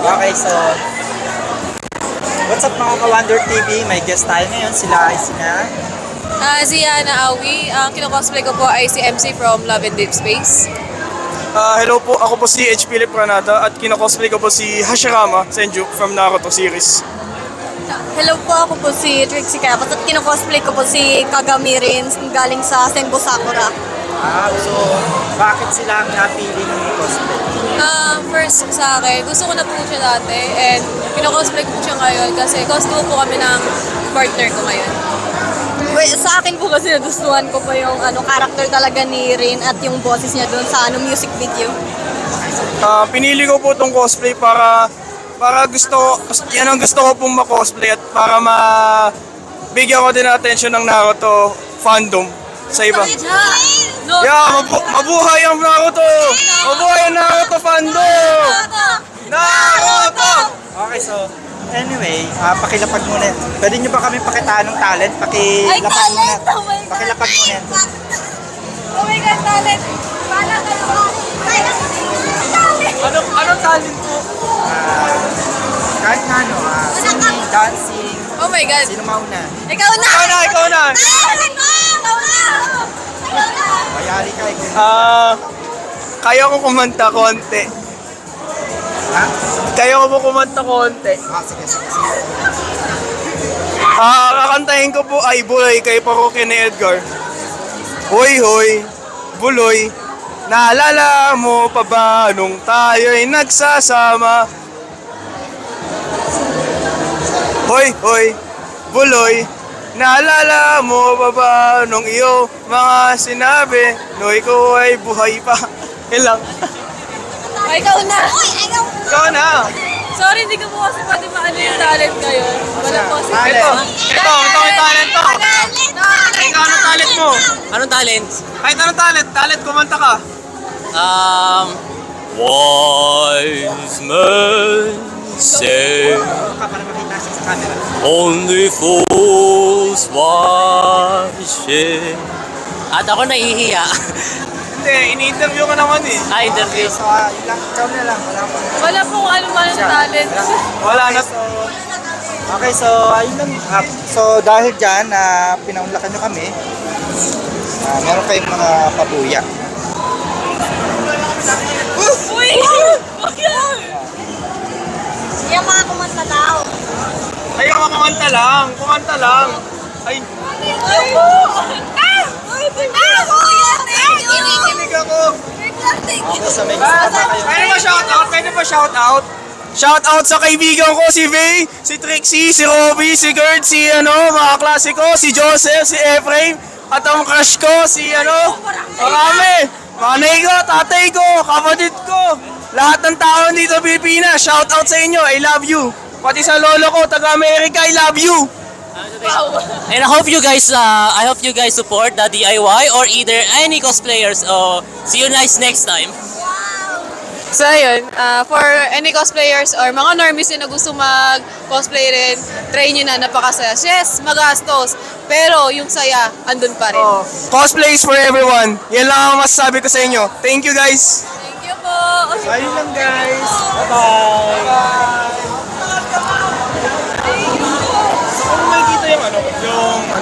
Okay, so what's up mga ka-Wonder TV? May guest tayo ngayon, sila ay sina. Si Yana Awi. Ang kinocosplay ko po ay si MC from Love and Deep Space. Hello po, ako po si H. Philip Granada at kinocosplay ko po si Hashirama Senju from Naruto series. Hello po, ako po si Trixie Capas at kinocosplay ko po si Kagami Rin galing sa Sengo Sakura. So bakit sila ang napili ng cosplay? First sa akin, gusto ko na po siya dati and kinocosplay ko po siya ngayon kasi costume po kami ng partner ko ngayon. Wait, sa akin po kasi nagustuhan ko po yung character talaga ni Rin at yung boses niya doon sa music video. Pinili ko po itong cosplay para yan ang gusto ko pong ma-cosplay at para bigyan ko din ng attention ng Naruto fandom sa iba. Mabuhay ang Naruto! Mabuhay ang Naruto fandom! Naruto! Okay, so anyway, pakilapag muna. Pwede nyo ba kami pakitaan ng talent? Pakilapag muna. Pakilapag muna. Oh my God, talent! Pala ka Anong talent po? Kahit nga singing, dancing. Oh my God! Sino mauna? Ikaw na! Ikaw na! Mayari ka, ikaw. Kaya ko kumanta konti. Ha? Kaya ko po kumanta konti. Sige. Kakantahin ko po ay Buloy kay Parokya ni Edgar. Hoy, hoy, Buloy, naalala mo pa ba nung tayo'y nagsasama? Hoy, hoy, Buloy, naalala mo pa ba nung iyo mga sinabi no ikaw ay buhay pa? Ilang? Ikaw na! Ikaw na! Sorry, hindi ko po kasi pwede maano yung talent ngayon. Wala po kasi. Talent. Ito yung talent to. Ikaw, anong talent mo? Anong talent? Kahit anong talent? Talent, kumanta ka. Wise men say Para makita siya sa camera. only fools watch it. At ako nahihiya. Hindi, ini-interview ka naman eh. Interview. So, yun lang. Ikaw na lang. Wala ko. Wala pong ano man yung talent. Wala na. Okay, so ayun lang. So dahil dyan, pinaunlakan nyo kami. Meron kayong mga pabuya. Uy! Yung mga kumanta daw. Ay, kumanta lang. Kumanta lang. Ay, kinikilig ako. Okay, so may gusto pa kayo. Pwede ba shoutout? Pwede ba shoutout? Shoutout sa kaibigan ko, si Vay, si Trixie, si Robby, si Gerd, si mga klase ko, si Joseph, si Ephraim, at ang crush ko, si marami. Manay ko, tatay ko, kapatid ko. Lahat ng tao dito sa Pilipinas, shoutout sa inyo, I love you. Pati sa lolo ko, taga-America, I love you. And I hope you guys support the DIY or either any cosplayers. See you guys next time. So ayun, for any cosplayers or mga normies na gusto mag-cosplay rin, try nyo na, napakasaya. Yes, magastos, pero yung saya, andun pa rin. Cosplay is for everyone. Yan lang ang masasabi ko sa inyo. Thank you guys. Thank you po! So ayun lang guys. Bye-bye.